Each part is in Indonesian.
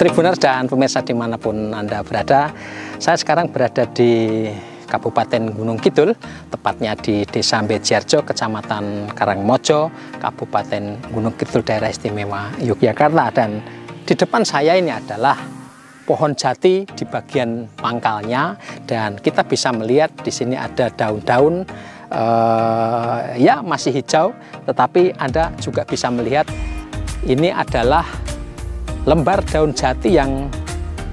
Tribuners dan pemirsa dimanapun Anda berada, saya sekarang berada di Kabupaten Gunung Kidul, tepatnya di Desa Mbedjarjo, Kecamatan Karangmojo, Kabupaten Gunung Kidul, Daerah Istimewa Yogyakarta. Dan di depan saya ini adalah pohon jati di bagian pangkalnya, dan kita bisa melihat di sini ada daun-daun ya masih hijau, tetapi Anda juga bisa melihat ini adalah lembar daun jati yang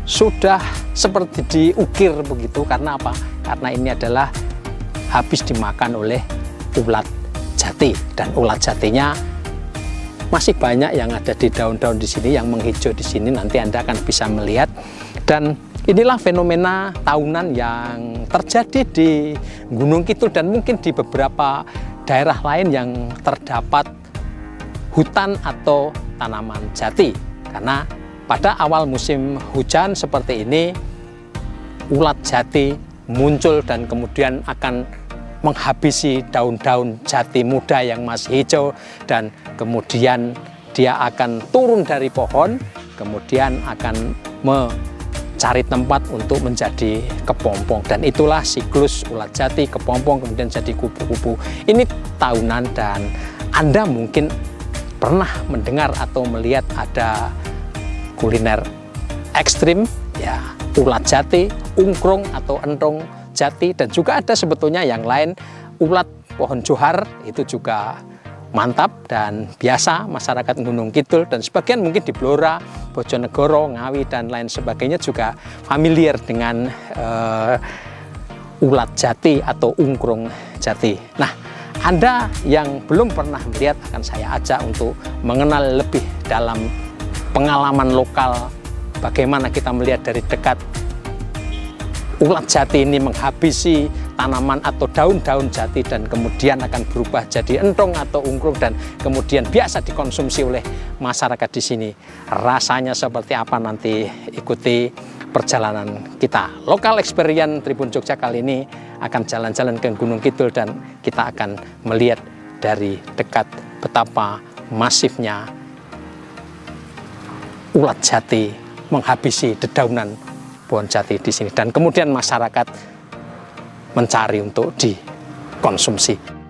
sudah seperti diukir begitu. Karena apa? Karena ini adalah habis dimakan oleh ulat jati, dan ulat jatinya masih banyak yang ada di daun-daun di sini, yang menghijau di sini, nanti Anda akan bisa melihat. Dan inilah fenomena tahunan yang terjadi di Gunung Kidul dan mungkin di beberapa daerah lain yang terdapat hutan atau tanaman jati. Karena pada awal musim hujan seperti ini, ulat jati muncul dan kemudian akan menghabisi daun-daun jati muda yang masih hijau, dan kemudian dia akan turun dari pohon, kemudian akan mencari tempat untuk menjadi kepompong. Dan itulah siklus ulat jati, kepompong, kemudian jadi kupu-kupu. Ini tahunan, dan Anda mungkin pernah mendengar atau melihat ada kuliner ekstrim, ya, ulat jati, ungkrung atau entong jati, dan juga ada sebetulnya yang lain, ulat pohon johar, itu juga mantap dan biasa masyarakat Gunung Kidul, dan sebagian mungkin di Blora, Bojonegoro, Ngawi, dan lain sebagainya juga familiar dengan ulat jati atau ungkrung jati. Nah, Anda yang belum pernah melihat, akan saya ajak untuk mengenal lebih dalam pengalaman lokal, bagaimana kita melihat dari dekat ulat jati ini menghabisi tanaman atau daun-daun jati, dan kemudian akan berubah jadi entong atau ungkrung, dan kemudian biasa dikonsumsi oleh masyarakat di sini. Rasanya seperti apa, nanti ikuti perjalanan kita. Lokal Experience Tribun Jogja kali ini akan jalan-jalan ke Gunung Kidul, dan kita akan melihat dari dekat betapa masifnya ulat jati menghabisi dedaunan pohon jati di sini, dan kemudian masyarakat mencari untuk dikonsumsi.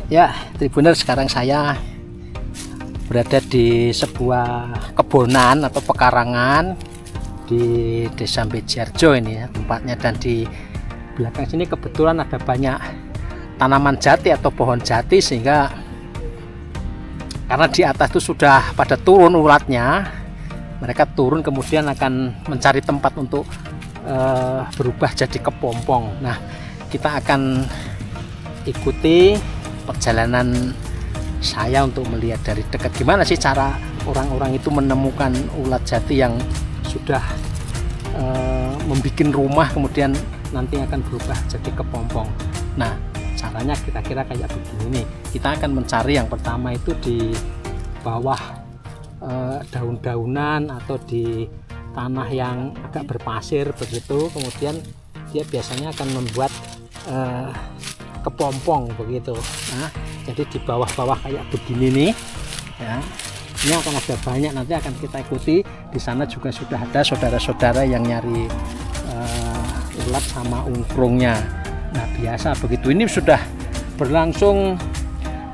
Ya, Tribuners, sekarang saya berada di sebuah kebonan atau pekarangan di Desa Mbedjarjo ini ya, tempatnya, dan di belakang sini kebetulan ada banyak tanaman jati atau pohon jati, sehingga karena di atas itu sudah pada turun ulatnya, mereka turun kemudian akan mencari tempat untuk berubah jadi kepompong. Nah, kita akan ikuti perjalanan saya untuk melihat dari dekat gimana sih cara orang-orang itu menemukan ulat jati yang sudah membuat rumah, kemudian nanti akan berubah jadi kepompong. Nah, caranya kira-kira kayak begini nih. Kita akan mencari yang pertama itu di bawah daun-daunan atau di tanah yang agak berpasir begitu, kemudian dia biasanya akan membuat kepompong begitu. Nah, jadi di bawah-bawah kayak begini nih ya, ini akan ada banyak, nanti akan kita ikuti. Di sana juga sudah ada saudara-saudara yang nyari ulat sama ungkrungnya. Nah, biasa begitu. Ini sudah berlangsung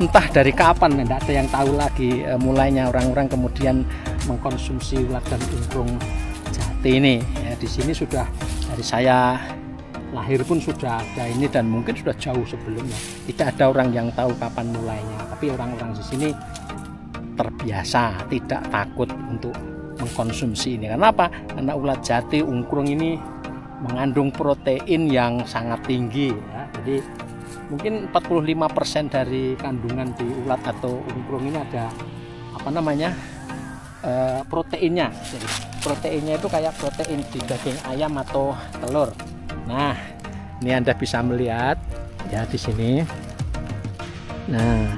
entah dari kapan, tidak ada yang tahu lagi mulainya orang-orang kemudian mengkonsumsi ulat dan ungkrung jati ini ya. Di sini sudah dari saya lahir pun sudah ada ini, dan mungkin sudah jauh sebelumnya. Tidak ada orang yang tahu kapan mulainya, tapi orang-orang di sini terbiasa, tidak takut untuk mengkonsumsi ini. Karena apa? Karena ulat jati, ungkrung ini mengandung protein yang sangat tinggi ya. Jadi mungkin 45% dari kandungan di ulat atau ungkrung ini ada apa namanya proteinnya. Jadi proteinnya itu kayak protein di daging ayam atau telur. Nah, ini Anda bisa melihat ya di sini. Nah,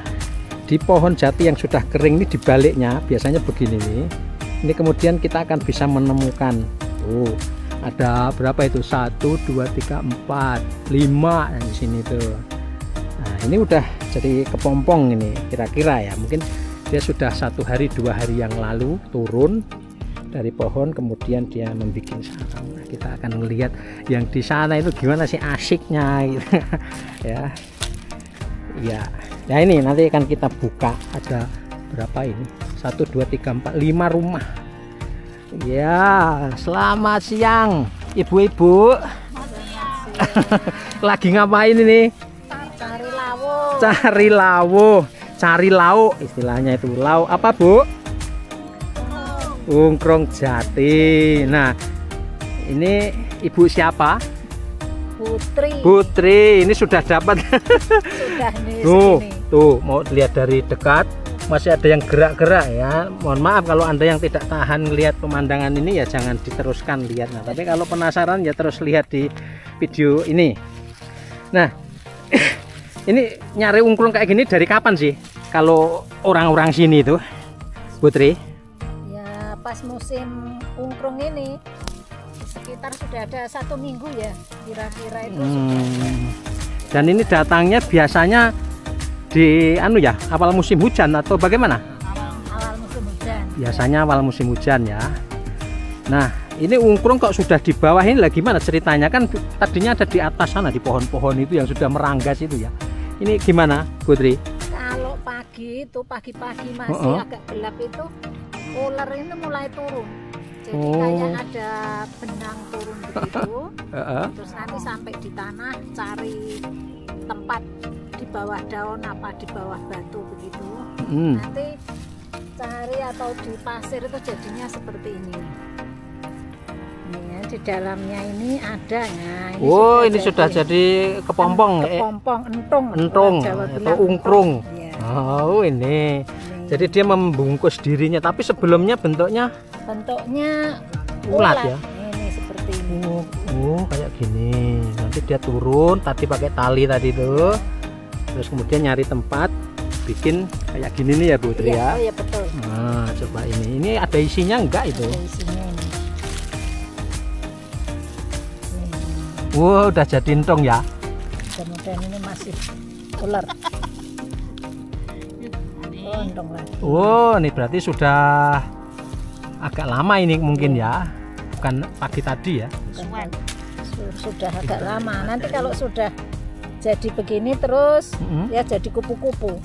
di pohon jati yang sudah kering ini dibaliknya biasanya begini nih. Ini kemudian kita akan bisa menemukan, ada berapa itu? 1, 2, 3, 4, 5 yang di sini tuh. Nah, ini udah jadi kepompong ini kira-kira ya. Mungkin dia sudah 1 hari 2 hari yang lalu turun dari pohon, kemudian dia membuat sarang. Nah, kita akan melihat yang di sana itu gimana sih asiknya gitu. Ya. Ya. Nah, ini nanti akan kita buka, ada berapa ini? 1, 2, 3, 4, 5 rumah. Ya, selamat siang ibu-ibu. Lagi ngapain ini? Cari lauk. Cari lauk. Cari lauk istilahnya itu. Lauk apa, Bu? Ungkrong jati. Nah, ini ibu siapa? Putri. Putri. Ini sudah dapat. Sudah nih. Tuh, mau lihat dari dekat. Masih ada yang gerak-gerak ya. Mohon maaf kalau Anda yang tidak tahan melihat pemandangan ini ya jangan diteruskan lihat. Nah, tapi kalau penasaran ya terus lihat di video ini. Nah, ini nyari ungkrung kayak gini dari kapan sih? Kalau orang-orang sini itu, Putri? Ya, pas musim ungkrung ini sekitar sudah ada 1 minggu ya, kira-kira itu sudah ada. Dan ini datangnya biasanya di awal musim hujan atau bagaimana? Awal musim hujan. Biasanya awal musim hujan ya. Nah, ini ungkrung kok sudah di bawah ini lah, gimana ceritanya? Kan tadinya ada di atas sana di pohon-pohon itu yang sudah meranggas itu ya. Ini gimana, Putri? Kalau pagi-pagi masih agak gelap itu ular ini mulai turun. Jadi kayak ada benang turun begitu. Terus nanti sampai di tanah cari tempat di bawah daun apa di bawah batu begitu. Nanti cari atau di pasir itu jadinya seperti ini. Ini ya, di dalamnya ini ada ya. Ini sudah jadi kepompong. Kepompong, entung atau ungkrung. Ya. Oh, ini. Jadi dia membungkus dirinya, tapi sebelumnya bentuknya ulat ya. Ini seperti ini. Kayak gini. Nanti dia turun tadi pakai tali tadi tuh. Terus kemudian nyari tempat bikin kayak gini nih ya, Putri ya. Iya betul. Nah, coba ini ada isinya enggak itu? Ada isinya ini. Udah jadi entong ya. Kemudian ini masih ular. Entong lagi. Ini berarti sudah agak lama ini mungkin ya. Bukan pagi tadi ya. Sudah agak lama. Nanti kalau sudah jadi begini terus ya jadi kupu-kupu.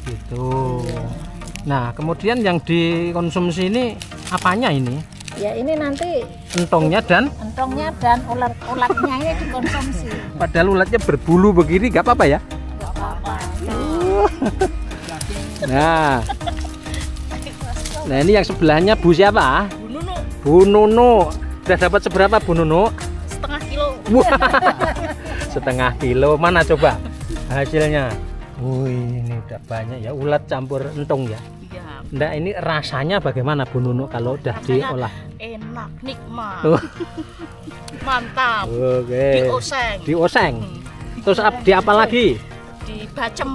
Gitu. Nah, kemudian yang dikonsumsi ini apanya ini? Ya ini nanti entongnya dan ulatnya ini dikonsumsi. Padahal ulatnya berbulu begini nggak apa-apa ya? Nggak apa-apa. Nah ini yang sebelahnya Bu siapa? Bu Nunu. Bu Nunu. Sudah dapat seberapa Bu Nunu? Setengah kilo. Setengah kilo. Mana coba hasilnya? Ini udah banyak ya, ulat campur entong ya. Iya. Nah ini rasanya bagaimana Bu Nunu kalau udah diolah? Enak, nikmat. Mantap. Oke. Dioseng. Dioseng. Terus di apa lagi? Dibacem.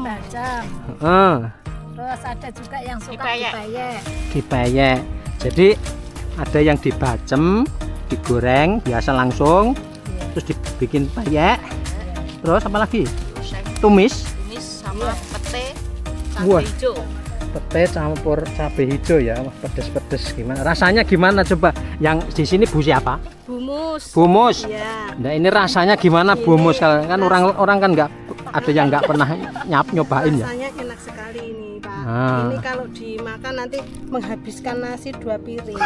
Terus ada juga yang suka dipeyek. Dipeyek. Jadi ada yang dibacem, digoreng biasa langsung, terus dibikin peyek. Terus apa lagi? Tumis. Tumis sama pete cabai hijau. Pete campur cabai hijau ya, pedes-pedes gimana? Rasanya gimana coba? Yang di sini Bu siapa? Bumus. Bumus. Ya. Nah ini rasanya gimana Bumus? Kan orang kan nggak ada yang nggak pernah nyobain ya. Rasanya enak sekali ini Pak. Ini kalau dimakan nanti menghabiskan nasi 2 piring.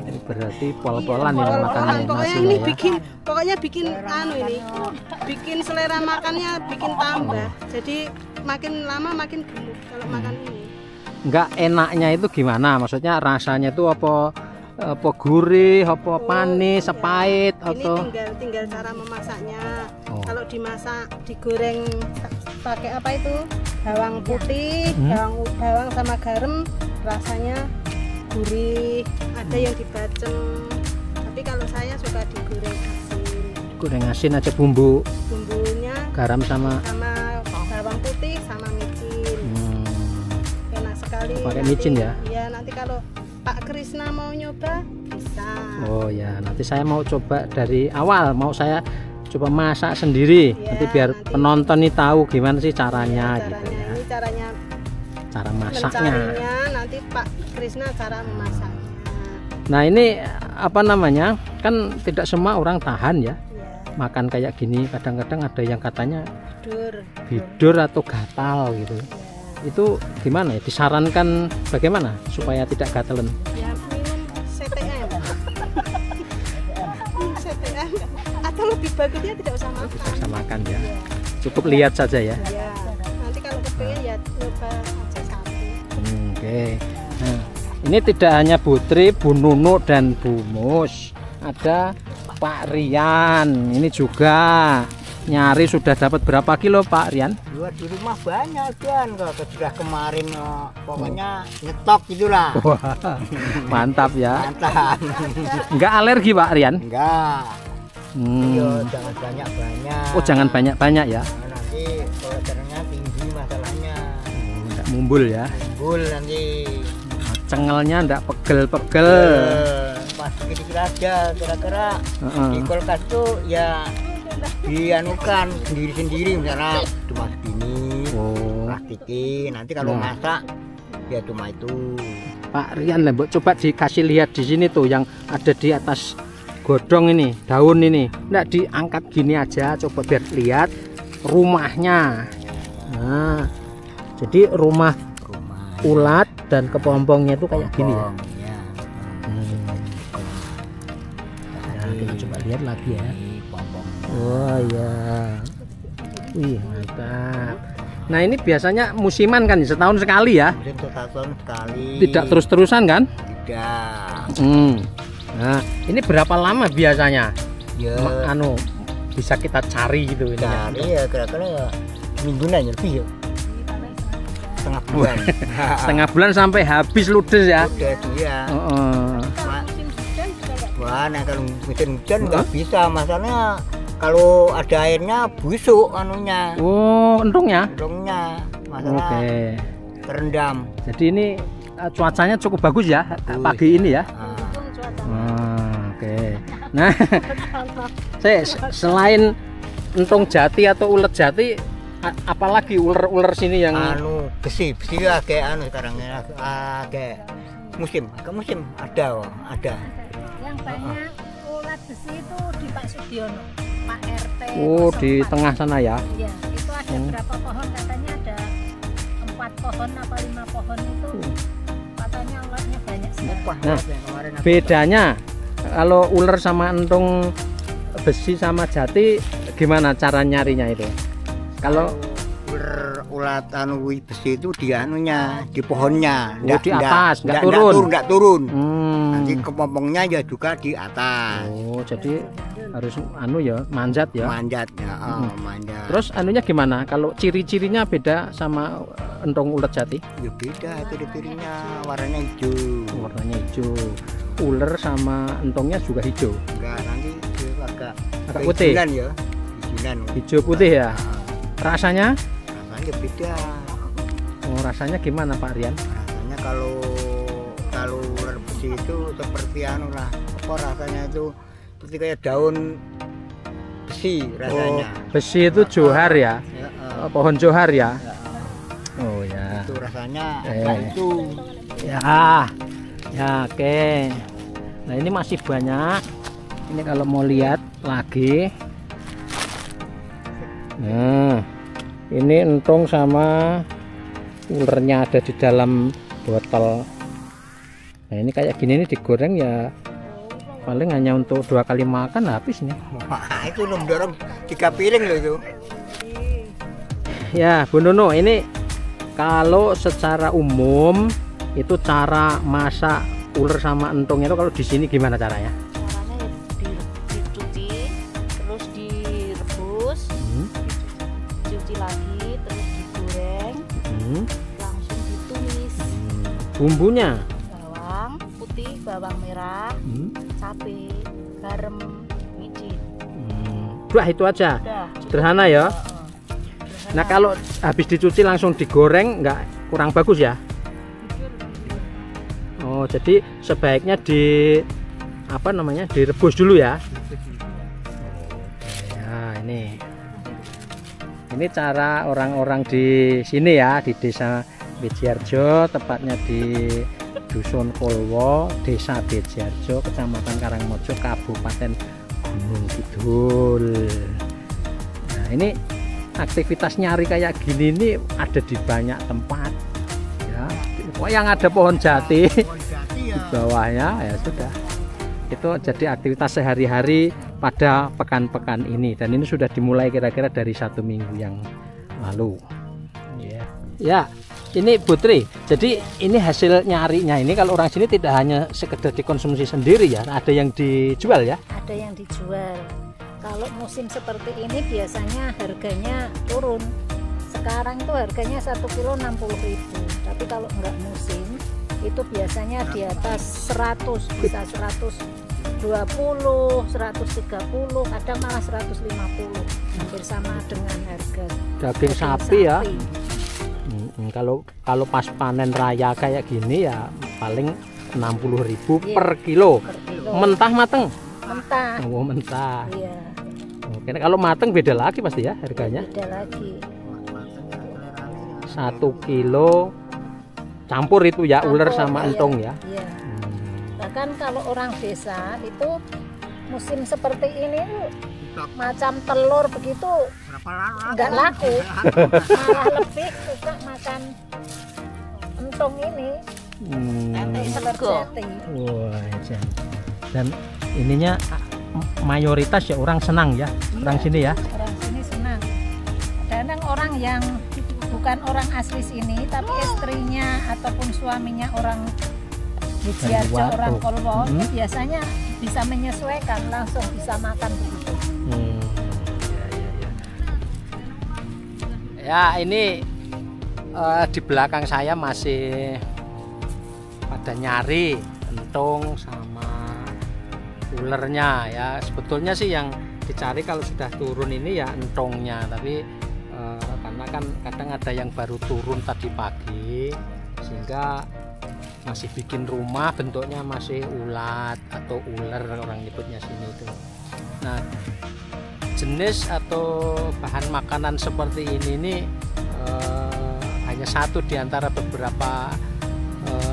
Ini berarti pol-polan ya makan pokoknya nasi ini ya. bikin bikin selera makannya bikin tambah. Jadi makin lama makin gemuk kalau makan ini. Enggak enaknya itu gimana? Maksudnya rasanya itu apa gurih, apa panis, pahit atau? Ini tinggal cara memasaknya. Kalau dimasak digoreng pakai apa itu? Bawang putih, bawang sama garam, rasanya gurih. Ada yang dibacem. Tapi kalau saya suka digoreng asin. Goreng asin aja bumbu. Bumbunya Garam sama bawang putih sama micin. Enak sekali. Pakai Nanti, micin ya? Iya, nanti kalau Pak Krisna mau nyoba bisa. Oh ya, nanti saya mau coba dari awal, mau saya coba masak sendiri. Ya, nanti biar nanti. penonton nih tahu gimana sih caranya, gitu ya. Ini caranya Cara masaknya. mencarinya, nanti Pak Krisna cara memasaknya. Nah, ini apa namanya? Kan tidak semua orang tahan ya. Ya, Makan kayak gini, kadang-kadang ada yang katanya bidur. bidur atau gatal gitu. Ya. Itu gimana ya? Disarankan bagaimana supaya tidak gatalan? Ya, minum CTM. CTM atau lebih bagusnya tidak usah makan. Tidak usah makan ya. Cukup lihat saja ya. Ya, nanti kalau kepengen ya nyoba aja satu. Oke. Nah, ini tidak hanya Putri, Bu Nunu dan Bu Mus. Ada Pak Rian. Ini juga nyari sudah dapat berapa kilo Pak Rian? Dua di rumah banyak kan, kalau sudah kemarin pokoknya nyetok gitulah. Wah, mantap ya. Mantap. Enggak alergi Pak Rian? Enggak. Iya, Hmm. jangan banyak-banyak. Oh, jangan banyak-banyak ya. Nah, nanti kolesterolnya tinggi masalahnya. Enggak mumbul ya. Timbul nanti. Cengelnya enggak pegel-pegel. Pas dikit aja kira-kira Heeh. di kulkas tuh ya dianukan sendiri-sendiri, misalnya cuma segini, Oh, plastikin. Nanti kalau Nah. masak ya cuma itu. Pak Rian lah, Mbok, coba dikasih lihat di sini tuh yang ada di atas godong ini, daun ini. Nggak diangkat gini aja, coba biar lihat rumahnya. Nah, jadi rumah Rumah. ulat dan kepompongnya itu kayak gini ya. Ya. Nah, kita coba lihat lagi ya. Pompong. Oh ya, wih mantap. Nah, ini biasanya musiman kan, setahun sekali ya? Musim tahun sekali. Tidak terus-terusan kan? Tidak. Nah, ini berapa lama biasanya? Ya. Bisa kita cari gitu ini ya? Cari ya kira-kira ya mingguan ya lebih ya. Setengah bulan. Setengah bulan sampai habis ludes ya? Udah itu ya. Heeh. Wah, nah kalau musim hujan nggak bisa, masalahnya kalau ada airnya busuk anunya, Oh, entungnya? dongnya, masalah Oke. terendam. Jadi ini cuacanya cukup bagus ya pagi ini ya? Nah, Oke. Nah, saya selain entung jati atau ulet jati, apalagi ular-ular sini yang anu besi agak anu sekarang ya, agak musim ada. Yang banyak ulat besi itu di Pak Sugiono, Pak RT. oh di 04. tengah sana ya? Iya, itu ada berapa pohon, katanya ada 4 pohon apa 5 pohon itu. Katanya ulatnya banyak sekali. Nah, bedanya kalau ular sama entung besi sama jati gimana cara nyarinya itu? Kalau ulat anu besi itu di anunya, di pohonnya, di atas, nggak turun. Nggak turun. Hmm. Nanti kepompongnya ya juga di atas. Oh, jadi harus anu ya, manjat ya. Manjat ya, manjat. Terus anunya gimana? Kalau ciri-cirinya beda sama entung ulat jati? Ya beda ciri-cirinya, warnanya hijau. Warnanya hijau. Ular sama entungnya juga hijau. Enggak, nanti dia Agak putih. Hijuan ya. Hijuan. Hijau putih ya. Rasanya? Rasanya beda. Oh, rasanya gimana Pak Rian? Rasanya kalau ular besi itu seperti anu lah. Apa rasanya itu seperti kayak daun besi rasanya. Oh, besi itu johar ya? Ya, Pohon johar ya? Oh ya. itu rasanya kayak itu. Ya. Ya, oke. Nah, ini masih banyak. Ini kalau mau lihat lagi. Nah, ini entung sama ulernya ada di dalam botol. Nah, ini kayak gini nih digoreng ya paling hanya untuk 2 kali makan habis nih. Wah, itu dorong 3 piring loh itu. Ya, Bu Nunu, ini kalau secara umum itu cara masak ular sama entung itu kalau di sini gimana caranya? Caranya ya dicuci, terus direbus, dicuci lagi, terus digoreng, langsung ditumis. Bumbunya? Bawang putih, bawang merah, cabai, garam, micin. Udah itu aja. Udah. Sederhana ya. Nah kalau habis dicuci langsung digoreng nggak kurang bagus ya? Oh jadi sebaiknya direbus dulu ya. Ya ini cara orang-orang di sini ya, di Desa Bejiarjo, tepatnya di Dusun Kolwo, Desa Bejiarjo, Kecamatan Karangmojo, Kabupaten Gunung Kidul. Nah ini aktivitas nyari kayak gini ini ada di banyak tempat ya. Yang ada pohon jati di bawahnya ya sudah. Itu jadi aktivitas sehari-hari pada pekan-pekan ini, dan ini sudah dimulai kira-kira dari 1 minggu yang lalu. Ya, ini Putri. Jadi ini hasil nyarinya ini kalau orang sini tidak hanya sekedar dikonsumsi sendiri ya, ada yang dijual ya? Ada yang dijual. Kalau musim seperti ini biasanya harganya turun. Sekarang itu harganya 1 kilo 60.000. Tapi kalau enggak musim itu biasanya di atas 100, bisa 120, 130, kadang malah 150. Hampir sama dengan harga daging sapi ya. Kalau pas panen raya kayak gini ya paling 60.000 per kilo. Mentah mateng? Mentah. Oh mentah. Iya. Oke, kalau mateng beda lagi pasti ya harganya? Beda lagi. 1 kilo campur itu ya, ular sama entong ya? Iya. Bahkan kalau orang desa itu musim seperti ini macam telur begitu nggak laku, malah lebih suka makan entong ini. Wah, dan ininya mayoritas ya orang senang ya, orang sini ya. Orang sini senang. Kadang orang yang bukan orang asli sini tapi istrinya ataupun suaminya orang Bejiarjo, orang Kolwo, biasanya bisa menyesuaikan, langsung bisa makan begitu. Ya ini di belakang saya masih pada nyari entong sama ulernya ya. Sebetulnya sih yang dicari kalau sudah turun ini ya entongnya, tapi karena kan kadang ada yang baru turun tadi pagi sehingga masih bikin rumah bentuknya masih ulat atau ular orang nyebutnya sini itu. Nah jenis atau bahan makanan seperti ini hanya satu di antara beberapa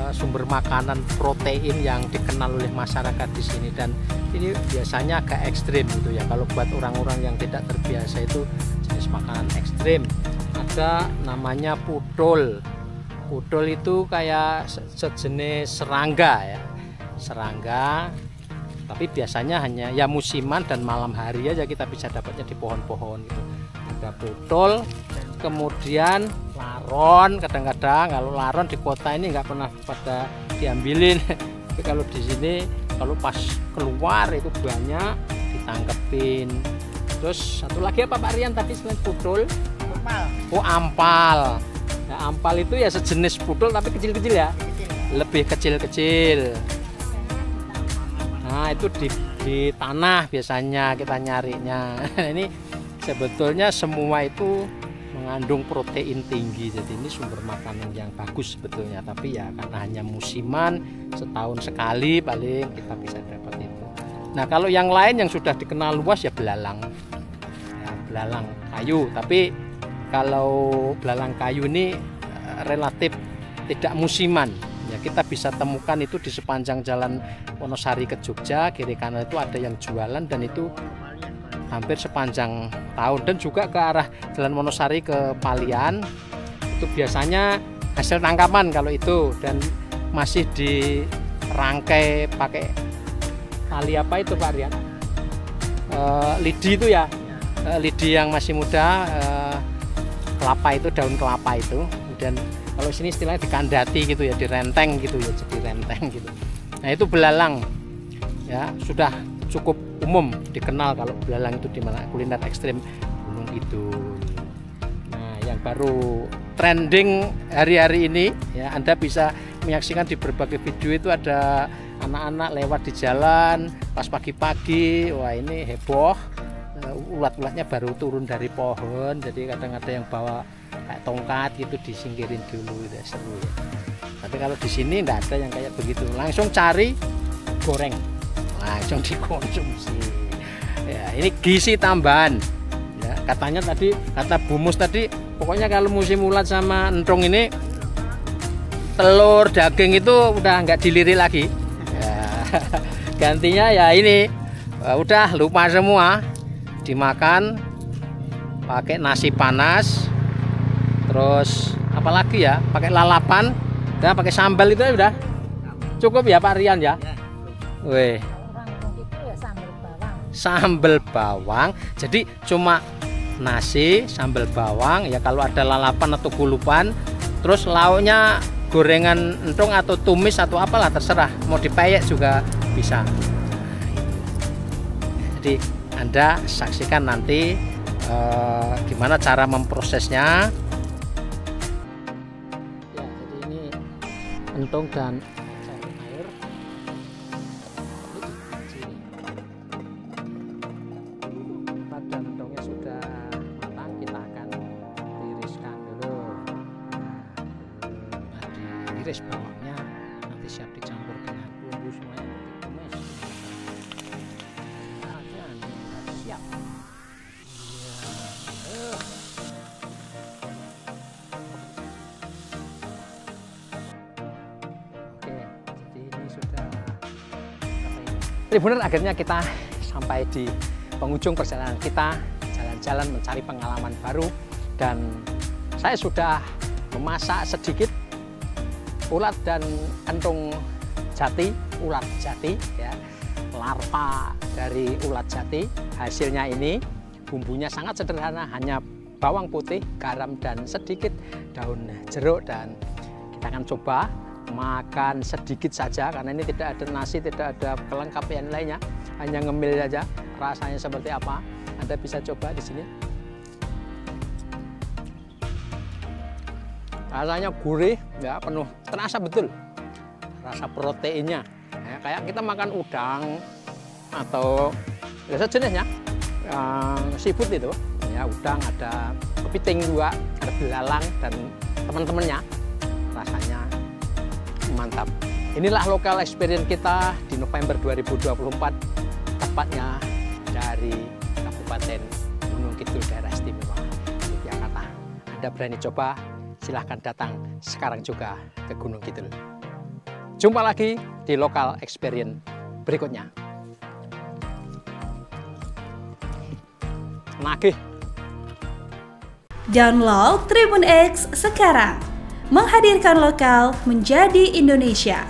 sumber makanan protein yang dikenal oleh masyarakat di sini, dan ini biasanya agak ekstrim gitu ya. Kalau buat orang-orang yang tidak terbiasa itu jenis makanan ekstrim. Ada namanya pudol. Pudol itu kayak sejenis serangga ya, serangga. Tapi biasanya hanya ya musiman dan malam hari aja kita bisa dapatnya di pohon-pohon gitu. Ada pudol, kemudian laron. Kadang-kadang kalau laron di kota ini nggak pernah pada diambilin. Tapi kalau di sini kalau pas keluar itu banyak ditangkepin. Terus satu lagi apa Pak Rian tadi selain pudol? Ampal. Oh ampal. Nah, ampal itu ya sejenis pudol tapi kecil-kecil ya, lebih kecil-kecil. Nah itu di tanah biasanya kita nyarinya. Ini sebetulnya semua itu mengandung protein tinggi, jadi ini sumber makanan yang bagus sebetulnya. Tapi ya karena hanya musiman, setahun sekali paling kita bisa dapat itu. Nah kalau yang lain yang sudah dikenal luas ya belalang, ya, belalang kayu. Tapi kalau belalang kayu ini relatif tidak musiman. Ya, kita bisa temukan itu di sepanjang jalan Wonosari ke Jogja, kiri kanan itu ada yang jualan dan itu hampir sepanjang tahun. Dan juga ke arah jalan Wonosari ke Palian itu biasanya hasil tangkapan kalau itu, dan masih dirangkai pakai tali apa itu Pak Rian? Lidi itu ya, lidi yang masih muda, kelapa itu, daun kelapa itu. Dan kalau sini istilahnya dikandati gitu ya, direnteng gitu ya, jadi renteng gitu. Nah itu belalang ya, sudah cukup umum dikenal kalau belalang itu di mana kuliner ekstrim Gunung Kidul. Nah yang baru trending hari-hari ini ya, Anda bisa menyaksikan di berbagai video itu ada anak-anak lewat di jalan pas pagi-pagi. Wah ini heboh, ulat-ulatnya baru turun dari pohon, jadi kadang ada yang bawa kayak tongkat gitu disingkirin dulu, udah seru ya. Tapi kalau di sini enggak ada yang kayak begitu, langsung cari goreng, langsung dikonsumsi. Ya, ini gizi tambahan. Ya, katanya tadi, kata Bu Mus tadi, pokoknya kalau musim ulat sama entrong ini telur, daging itu udah nggak dilirik lagi. Ya, gantinya ya ini udah lupa semua, dimakan pakai nasi panas, terus apalagi ya, pakai lalapan, dan pakai sambal itu udah cukup ya Pak Rian ya. Weh, sambal bawang, jadi cuma nasi, sambal bawang ya, kalau ada lalapan atau gulupan, terus lauknya gorengan entung atau tumis atau apalah terserah, mau dipeyek juga bisa. Jadi Anda saksikan nanti gimana cara memprosesnya. Ya, jadi ini entung dan air. Pada entungnya sudah matang, kita akan tiriskan dulu. Iris bawangnya nanti siap dicampur dengan bumbu semuanya, tumis. Siap. Oke, jadi ini sudah Tribuners, akhirnya kita sampai di penghujung perjalanan kita, jalan-jalan mencari pengalaman baru, dan saya sudah memasak sedikit ulat dan entung jati, ulat jati ya, larva dari ulat jati. Hasilnya ini bumbunya sangat sederhana, hanya bawang putih, garam, dan sedikit daun jeruk. Dan kita akan coba makan sedikit saja karena ini tidak ada nasi, tidak ada pelengkap yang lainnya, hanya ngemil saja. Rasanya seperti apa? Anda bisa coba di sini. Rasanya gurih ya, penuh, terasa betul rasa proteinnya ya, kayak kita makan udang atau ya sejenisnya seafood itu ya, udang, ada kepiting juga, ada belalang dan teman-temannya, rasanya mantap. Inilah lokal experience kita di November 2024, tepatnya dari Kabupaten Gunung Kidul, daerah istimewa Yogyakarta. Anda berani coba, silahkan datang sekarang juga ke Gunung Kidul. Jumpa lagi di lokal experience berikutnya. Nagih. Download Tribun X sekarang, menghadirkan lokal menjadi Indonesia.